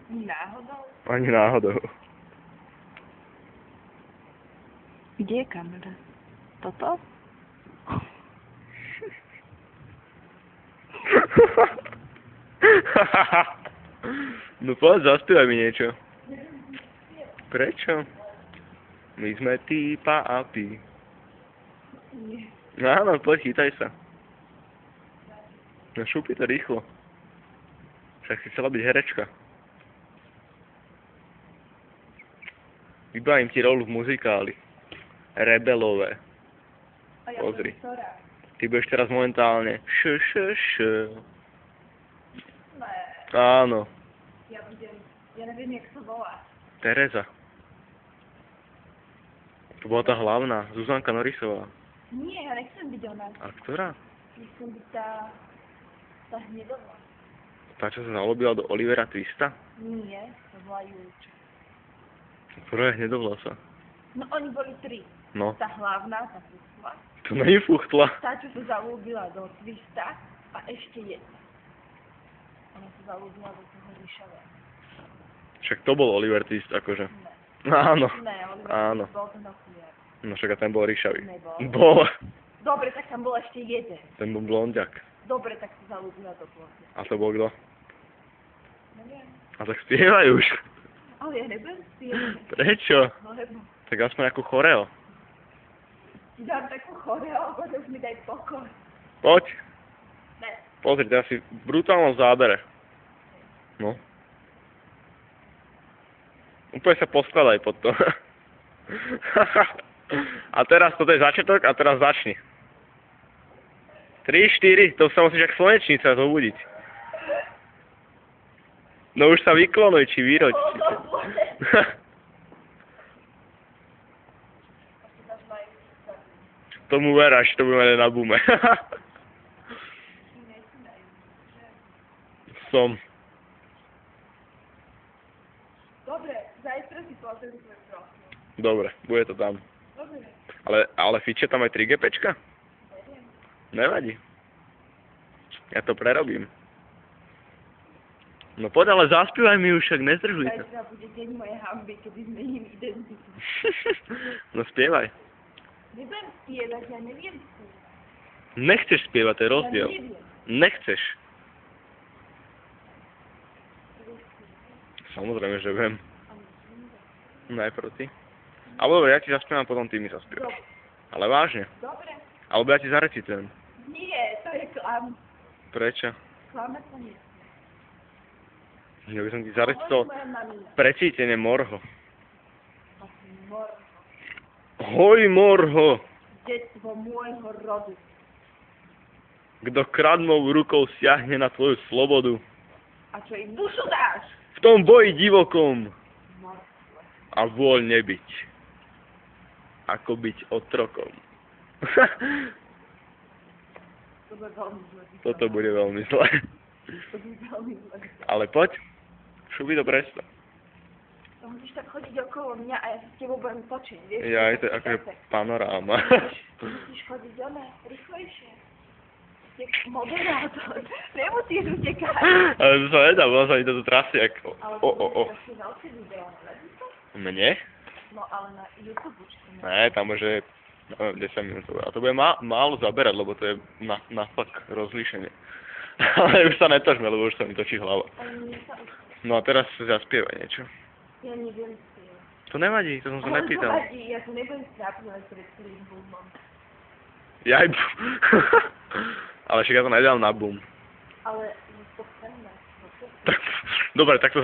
Náhodou? Ani náhodou. Kde je kamera? Toto? No poď, zaspievaj mi niečo. Prečo? My sme Týpa a Pí. Nie. Áno, poď, chytaj sa. No šupi to rýchlo. Však si chcela byť herečka. Vybavím ti rolu v muzikáli. Rebelové. A ja Pozri. som ktorá? Ty budeš teraz momentálne Ne. Áno. Ja neviem, jak sa volá. Tereza. To bola tá hlavná, Zuzanka Norisová. Nie, ja nechcem byť ona. A ktorá? Nechcem byť tá hnedová. Tá, čo sa zalúbila do Olivera Twista? Nie, to bola Julča. Ktorá je hnedovlasa? No oni boli tri. No, Tá hlavná, tá puchla. to není fuchtla. Tá, čo sa zalúbila do Twista a ešte jedna. Ona sa zalúbila do toho Ríšavého. Však to bol Oliver Twist, akože. Ne. Áno. Ne, Oliver Áno. bol ten okuliar. No však a ten bol ríšavý. Nebol. Bol. Dobre, tak tam bol ešte jeden. Ten bol blondiak. Dobre, tak sa zalúbila do plotky. A to bol kto? Neviem. A tak spievaj už. Ale ja nebudem spievať. Prečo? Lebo Tak aspoň ako choreo. ti dám takú choreo, potom už mi daj pokoj. Poď. Ne. Pozri, teraz si v brutálnom zábere. No. Úplne sa poskladaj pod to. A teraz toto je začiatok a teraz začni. 3, 4, to sa musíš jak slnečnica zobudiť. No už sa vyklonuj, či vyroď. Tomu veráš, to budeme na bume. Som. Dobre, zajtra si pozriem svoj profil. Dobre, bude to tam. Dobre. Ale fiče tam aj 3GPčka? Neviem. Nevadí. Ja to prerobím. No poď, ale zaspievaj mi už, však nezdržuj sa. Zajtra bude deň mojej hanby, kedy zmením identitu. No spievaj. Nebudem spievať, ja neviem spievať. Nechceš spievať, to je Ja rozdiel. neviem. Nechceš. Samozrejme, že viem. Najprv ty. Alebo dobre, ja ti zaspievam, potom ty mi zaspievaš. Dobre. Ale vážne. Dobre. Alebo ja ti zarecitujem. Nie, to je klam. Prečo? Klame to nie. Ja by som ti zarecitoval Moja mamina. precítenie morho. Mor. Hoj morho, Detstvo môjho rodu. kto kradmou rukou siahne na tvoju slobodu. A čo im dušu dáš? V tom boji divokom Morstvo. a vôľ nebyť. Ako byť otrokom. To bude veľmi zle. Toto bude veľmi zlé. To bude veľmi zle. Ale poď, šupi to presto. To musíš tak chodiť okolo mňa a ja sa s tebou budem točiť, vieš? Ja, je to akože panoráma. Musíš chodiť ona rýchlejšie. Jak moderátor. Nemusíš utekať. Ale to sa nedá, bo sa mi to tu trasie ako... Ale O. to je také veľké video, nevedí to? Mne? No ale na YouTube určite ne. Ne, tam môže, neviem, 10 minút. A to bude málo zaberať, lebo to je na fakt rozlíšenie. Ale už sa netočme, lebo už sa mi točí hlava. Ale mne sa už... No a teraz zaspievaj niečo. Ja neviem spievať. To nevadí, to som sa Ale nepýtal. to vadí, ja to nebudem strápňovať pred celým boomom. Jaj, ale však ja to nedám na boom. Ale to chceme. Tak, dobre, tak to